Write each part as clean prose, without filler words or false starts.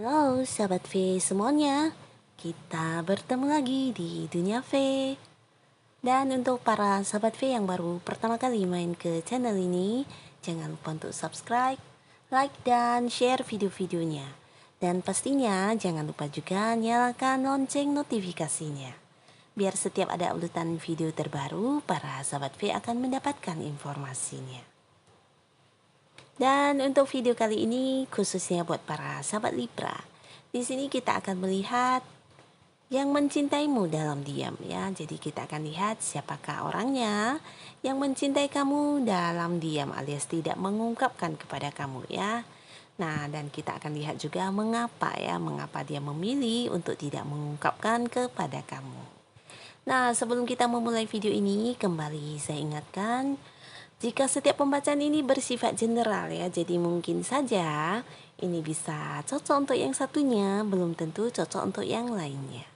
Halo sahabat V semuanya, kita bertemu lagi di Dunia V. Dan untuk para sahabat V yang baru pertama kali main ke channel ini, jangan lupa untuk subscribe, like, dan share video-videonya. Dan pastinya jangan lupa juga nyalakan lonceng notifikasinya. Biar setiap ada uploadan video terbaru, para sahabat V akan mendapatkan informasinya. Dan untuk video kali ini khususnya buat para sahabat Libra. Di sini kita akan melihat yang mencintaimu dalam diam ya. Jadi kita akan lihat siapakah orangnya yang mencintai kamu dalam diam alias tidak mengungkapkan kepada kamu ya. Nah, dan kita akan lihat juga mengapa dia memilih untuk tidak mengungkapkan kepada kamu. Nah, sebelum kita memulai video ini, kembali saya ingatkan jika setiap pembacaan ini bersifat general ya, jadi mungkin saja ini bisa cocok untuk yang satunya, belum tentu cocok untuk yang lainnya.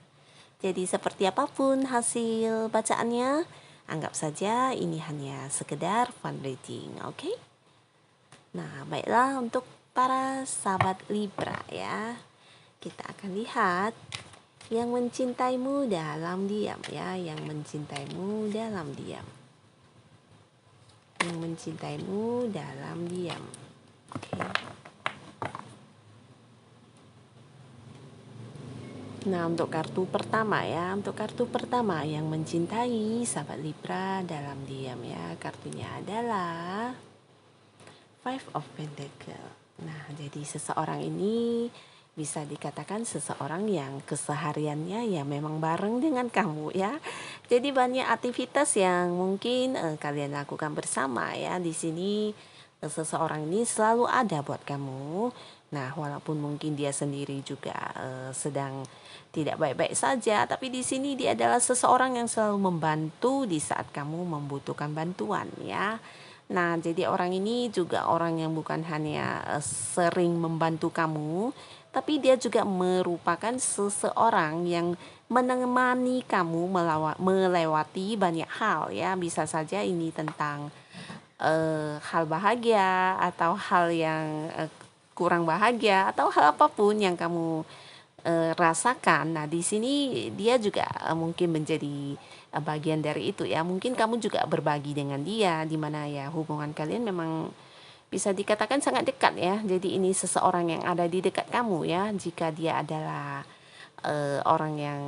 Jadi seperti apapun hasil bacaannya, anggap saja ini hanya sekedar fun reading, oke? Nah, baiklah untuk para sahabat Libra ya, kita akan lihat yang mencintaimu dalam diam ya, yang mencintaimu dalam diam. Yang mencintaimu dalam diam. Oke. Nah, untuk kartu pertama ya, yang mencintai sahabat Libra dalam diam ya, kartunya adalah Five of Pentacles. Nah, jadi seseorang ini bisa dikatakan seseorang yang kesehariannya ya memang bareng dengan kamu ya. Jadi banyak aktivitas yang mungkin kalian lakukan bersama ya. Di sini seseorang ini selalu ada buat kamu. Nah, walaupun mungkin dia sendiri juga sedang tidak baik-baik saja, tapi di sini dia adalah seseorang yang selalu membantu di saat kamu membutuhkan bantuan ya. Nah, jadi orang ini juga orang yang bukan hanya sering membantu kamu, tapi dia juga merupakan seseorang yang menemani kamu melewati banyak hal ya. Bisa saja ini tentang hal bahagia atau hal yang kurang bahagia atau hal apapun yang kamu rasakan. Nah, di sini dia juga mungkin menjadi bagian dari itu ya. Mungkin kamu juga berbagi dengan dia, di mana ya hubungan kalian memang bisa dikatakan sangat dekat ya. Jadi ini seseorang yang ada di dekat kamu ya. Jika dia adalah orang yang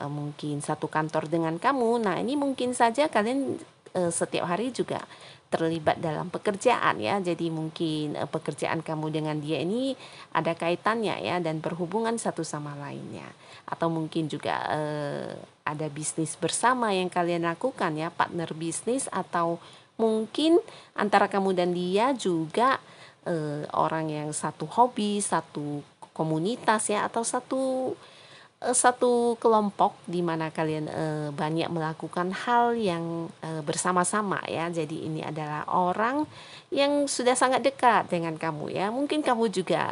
mungkin satu kantor dengan kamu, nah ini mungkin saja kalian setiap hari juga terlibat dalam pekerjaan ya. Jadi mungkin pekerjaan kamu dengan dia ini ada kaitannya ya dan berhubungan satu sama lainnya. Atau mungkin juga ada bisnis bersama yang kalian lakukan ya, partner bisnis, atau mungkin antara kamu dan dia juga orang yang satu hobi, satu komunitas ya, atau satu kelompok di mana kalian banyak melakukan hal yang bersama-sama ya. Jadi ini adalah orang yang sudah sangat dekat dengan kamu ya. Mungkin kamu juga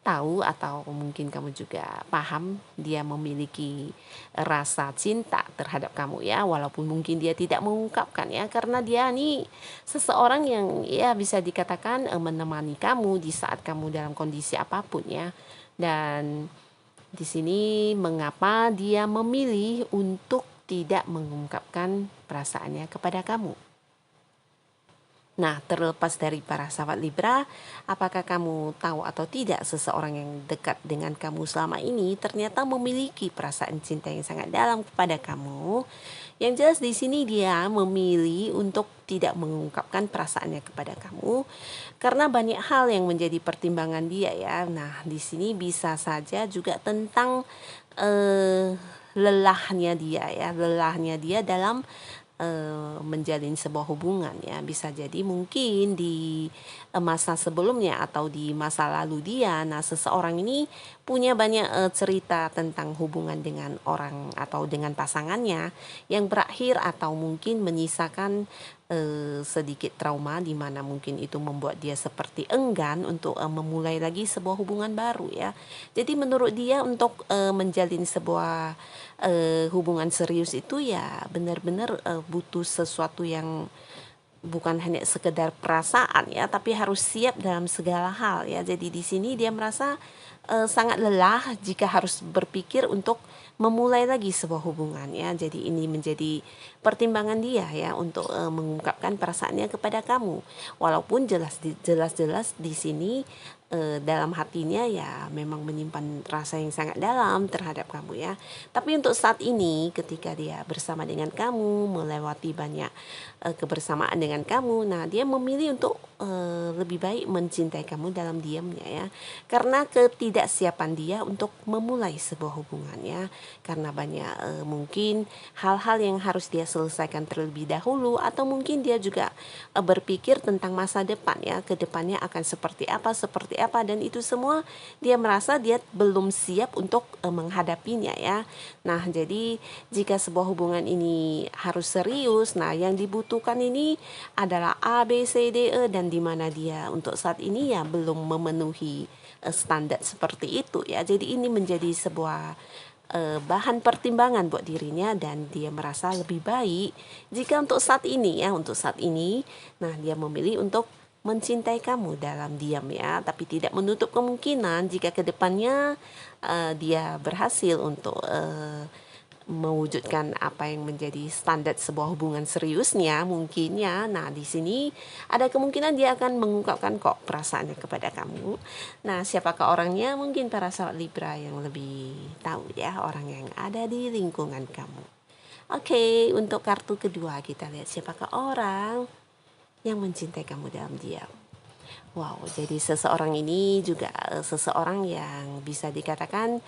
tahu atau mungkin kamu juga paham dia memiliki rasa cinta terhadap kamu ya, walaupun mungkin dia tidak mengungkapkan ya, karena dia nih seseorang yang ya bisa dikatakan menemani kamu di saat kamu dalam kondisi apapun ya. Dan di sini mengapa dia memilih untuk tidak mengungkapkan perasaannya kepada kamu. Nah, terlepas dari para sahabat Libra, apakah kamu tahu atau tidak seseorang yang dekat dengan kamu selama ini ternyata memiliki perasaan cinta yang sangat dalam kepada kamu? Yang jelas di sini dia memilih untuk tidak mengungkapkan perasaannya kepada kamu karena banyak hal yang menjadi pertimbangan dia ya. Nah, di sini bisa saja juga tentang lelahnya dia dalam menjalin sebuah hubungan ya. Bisa jadi mungkin di masa sebelumnya atau di masa lalu dia, nah seseorang ini punya banyak cerita tentang hubungan dengan orang atau dengan pasangannya yang berakhir atau mungkin menyisakan sedikit trauma, di mana mungkin itu membuat dia seperti enggan untuk memulai lagi sebuah hubungan baru ya. Jadi menurut dia untuk menjalin sebuah hubungan serius itu ya benar-benar butuh sesuatu yang bukan hanya sekedar perasaan ya, tapi harus siap dalam segala hal ya. Jadi di sini dia merasa sangat lelah jika harus berpikir untuk memulai lagi sebuah hubungan ya. Jadi ini menjadi pertimbangan dia ya untuk mengungkapkan perasaannya kepada kamu. Walaupun jelas-jelas di sini dalam hatinya ya memang menyimpan rasa yang sangat dalam terhadap kamu ya. Tapi untuk saat ini ketika dia bersama dengan kamu, melewati banyak kebersamaan dengan kamu, nah dia memilih untuk lebih baik mencintai kamu dalam diamnya ya. Karena ketidaksiapan dia untuk memulai sebuah hubungan ya. Karena banyak mungkin hal-hal yang harus dia selesaikan terlebih dahulu, atau mungkin dia juga berpikir tentang masa depan ya, ke depannya akan seperti apa, dan itu semua dia merasa dia belum siap untuk menghadapinya ya. Nah, jadi jika sebuah hubungan ini harus serius, nah yang dibutuhkan ini adalah A, B, C, D, E, dan di mana dia untuk saat ini ya belum memenuhi standar seperti itu ya. Jadi ini menjadi sebuah bahan pertimbangan buat dirinya, dan dia merasa lebih baik jika untuk saat ini ya, nah dia memilih untuk mencintai kamu dalam diam ya, tapi tidak menutup kemungkinan jika kedepannya dia berhasil untuk mewujudkan apa yang menjadi standar sebuah hubungan seriusnya mungkin ya. Nah, di sini ada kemungkinan dia akan mengungkapkan kok perasaannya kepada kamu. Nah, siapakah orangnya? Mungkin para sahabat Libra yang lebih tahu ya, orang yang ada di lingkungan kamu. Oke, untuk kartu kedua kita lihat siapakah orang yang mencintai kamu dalam diam. Wow, jadi seseorang ini juga seseorang yang bisa dikatakan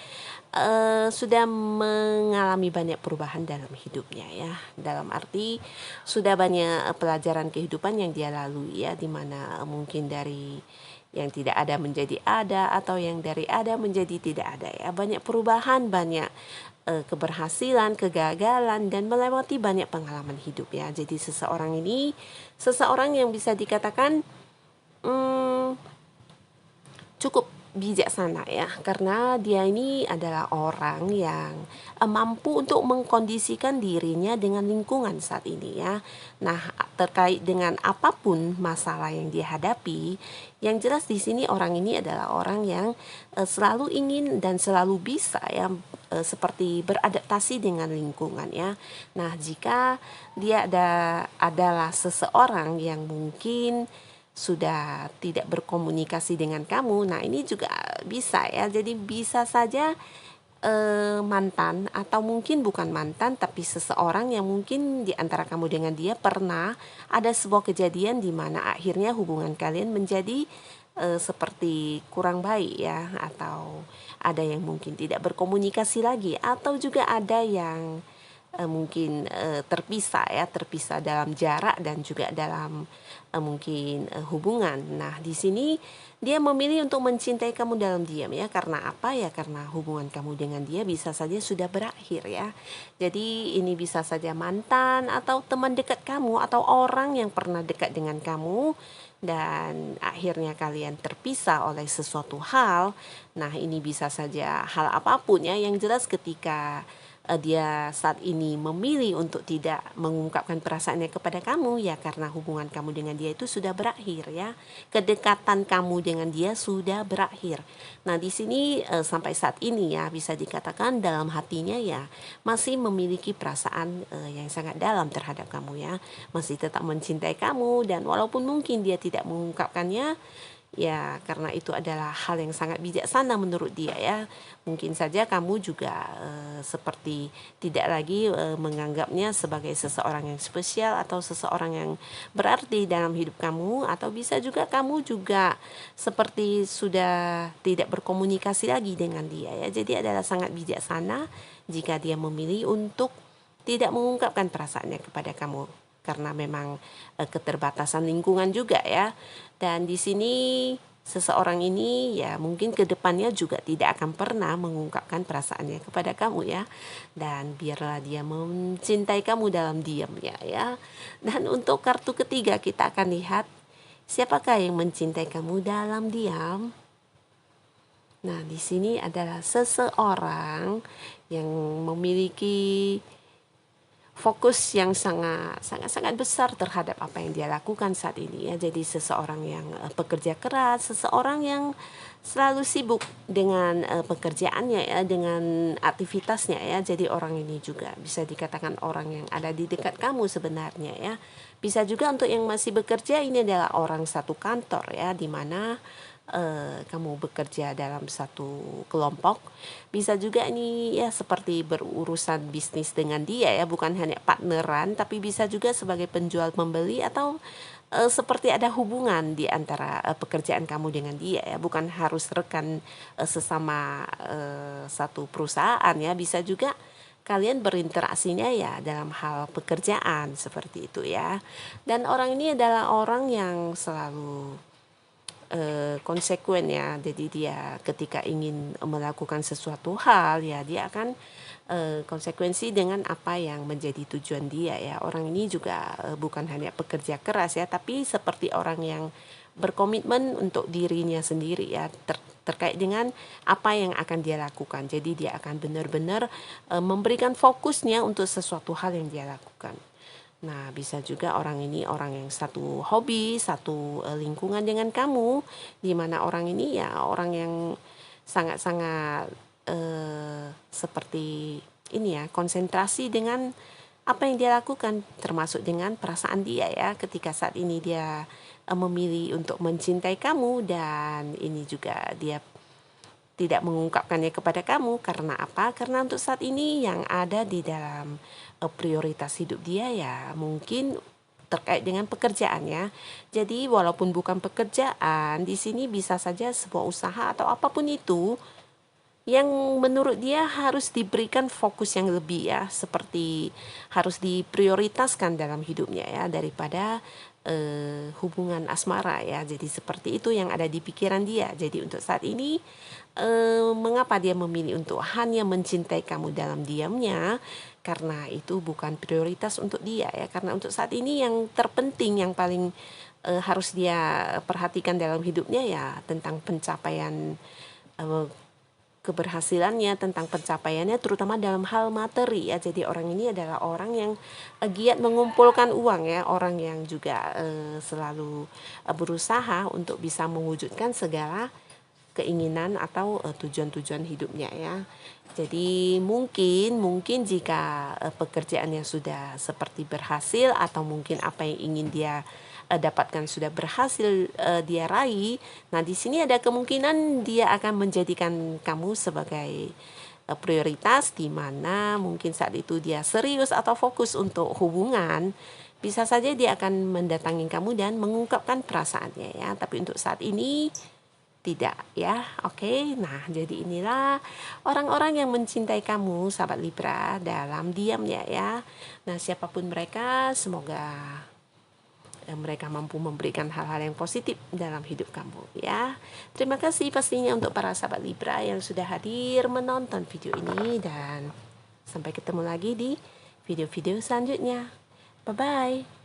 sudah mengalami banyak perubahan dalam hidupnya ya. Dalam arti sudah banyak pelajaran kehidupan yang dia lalui ya, dimana mungkin dari yang tidak ada menjadi ada, atau yang dari ada menjadi tidak ada ya. Banyak perubahan, banyak keberhasilan, kegagalan, dan melewati banyak pengalaman hidup ya. Jadi seseorang ini seseorang yang bisa dikatakan cukup bijaksana ya, karena dia ini adalah orang yang mampu untuk mengkondisikan dirinya dengan lingkungan saat ini ya. Nah, terkait dengan apapun masalah yang dia hadapi, yang jelas di sini orang ini adalah orang yang selalu ingin dan selalu bisa ya seperti beradaptasi dengan lingkungan ya. Nah, jika dia adalah seseorang yang mungkin sudah tidak berkomunikasi dengan kamu, nah ini juga bisa ya. Jadi bisa saja mantan, atau mungkin bukan mantan, tapi seseorang yang mungkin di antara kamu dengan dia pernah ada sebuah kejadian di mana akhirnya hubungan kalian menjadi seperti kurang baik ya, atau ada yang mungkin tidak berkomunikasi lagi, atau juga ada yang mungkin terpisah dalam jarak dan juga dalam mungkin hubungan. Nah, di sini dia memilih untuk mencintai kamu dalam diam ya. Karena apa ya? Karena hubungan kamu dengan dia bisa saja sudah berakhir ya. Jadi ini bisa saja mantan, atau teman dekat kamu, atau orang yang pernah dekat dengan kamu, dan akhirnya kalian terpisah oleh sesuatu hal. Nah, ini bisa saja hal apapun ya. Yang jelas ketika dia saat ini memilih untuk tidak mengungkapkan perasaannya kepada kamu ya, karena hubungan kamu dengan dia itu sudah berakhir ya. Kedekatan kamu dengan dia sudah berakhir. Nah, di sini sampai saat ini ya bisa dikatakan dalam hatinya ya masih memiliki perasaan yang sangat dalam terhadap kamu ya. Masih tetap mencintai kamu, dan walaupun mungkin dia tidak mengungkapkannya ya, karena itu adalah hal yang sangat bijaksana menurut dia ya. Mungkin saja kamu juga seperti tidak lagi menganggapnya sebagai seseorang yang spesial atau seseorang yang berarti dalam hidup kamu, atau bisa juga kamu juga seperti sudah tidak berkomunikasi lagi dengan dia ya. Jadi adalah sangat bijaksana jika dia memilih untuk tidak mengungkapkan perasaannya kepada kamu, karena memang keterbatasan lingkungan juga ya. Dan di sini seseorang ini ya mungkin kedepannya juga tidak akan pernah mengungkapkan perasaannya kepada kamu ya. Dan biarlah dia mencintai kamu dalam diamnya ya. Dan untuk kartu ketiga kita akan lihat siapakah yang mencintai kamu dalam diam. Nah, di sini adalah seseorang yang memiliki fokus yang sangat besar terhadap apa yang dia lakukan saat ini ya. Jadi seseorang yang pekerja keras, seseorang yang selalu sibuk dengan pekerjaannya ya, dengan aktivitasnya ya. Jadi orang ini juga bisa dikatakan orang yang ada di dekat kamu sebenarnya ya. Bisa juga untuk yang masih bekerja, ini adalah orang satu kantor ya, di mana kamu bekerja dalam satu kelompok. Bisa juga ini ya seperti berurusan bisnis dengan dia ya, bukan hanya partneran, tapi bisa juga sebagai penjual pembeli, atau seperti ada hubungan di antara pekerjaan kamu dengan dia ya, bukan harus rekan sesama satu perusahaan ya. Bisa juga kalian berinteraksinya ya dalam hal pekerjaan seperti itu ya. Dan orang ini adalah orang yang selalu konsekuen ya. Jadi dia ketika ingin melakukan sesuatu hal ya, dia akan konsekuensi dengan apa yang menjadi tujuan dia ya. Orang ini juga bukan hanya pekerja keras ya, tapi seperti orang yang berkomitmen untuk dirinya sendiri ya, terkait dengan apa yang akan dia lakukan. Jadi dia akan benar-benar memberikan fokusnya untuk sesuatu hal yang dia lakukan. Nah, bisa juga orang ini orang yang satu hobi, satu lingkungan dengan kamu, di mana orang ini ya orang yang sangat-sangat seperti ini ya, konsentrasi dengan apa yang dia lakukan, termasuk dengan perasaan dia ya, ketika saat ini dia memilih untuk mencintai kamu, dan ini juga dia tidak mengungkapkannya kepada kamu. Karena apa? Karena untuk saat ini yang ada di dalam prioritas hidup dia ya mungkin terkait dengan pekerjaannya. Jadi walaupun bukan pekerjaan, di sini bisa saja sebuah usaha atau apapun itu yang menurut dia harus diberikan fokus yang lebih ya, seperti harus diprioritaskan dalam hidupnya ya, daripada hubungan asmara ya. Jadi seperti itu yang ada di pikiran dia. Jadi untuk saat ini mengapa dia memilih untuk hanya mencintai kamu dalam diamnya? Karena itu bukan prioritas untuk dia ya. Karena untuk saat ini yang terpenting, yang paling harus dia perhatikan dalam hidupnya ya tentang pencapaian keberhasilannya, tentang pencapaiannya, terutama dalam hal materi ya. Jadi orang ini adalah orang yang giat mengumpulkan uang ya, orang yang juga selalu berusaha untuk bisa mewujudkan segala keinginan atau tujuan-tujuan hidupnya ya. Jadi mungkin jika pekerjaannya sudah seperti berhasil, atau mungkin apa yang ingin dia dapatkan sudah berhasil dia raih, nah di sini ada kemungkinan dia akan menjadikan kamu sebagai prioritas, di mana mungkin saat itu dia serius atau fokus untuk hubungan. Bisa saja dia akan mendatangi kamu dan mengungkapkan perasaannya ya. Tapi untuk saat ini tidak ya. Oke. Nah, jadi inilah orang-orang yang mencintai kamu, sahabat Libra, dalam diamnya ya. Nah, siapapun mereka, semoga mereka mampu memberikan hal-hal yang positif dalam hidup kamu ya. Terima kasih pastinya untuk para sahabat Libra yang sudah hadir menonton video ini, dan sampai ketemu lagi di video-video selanjutnya. Bye bye.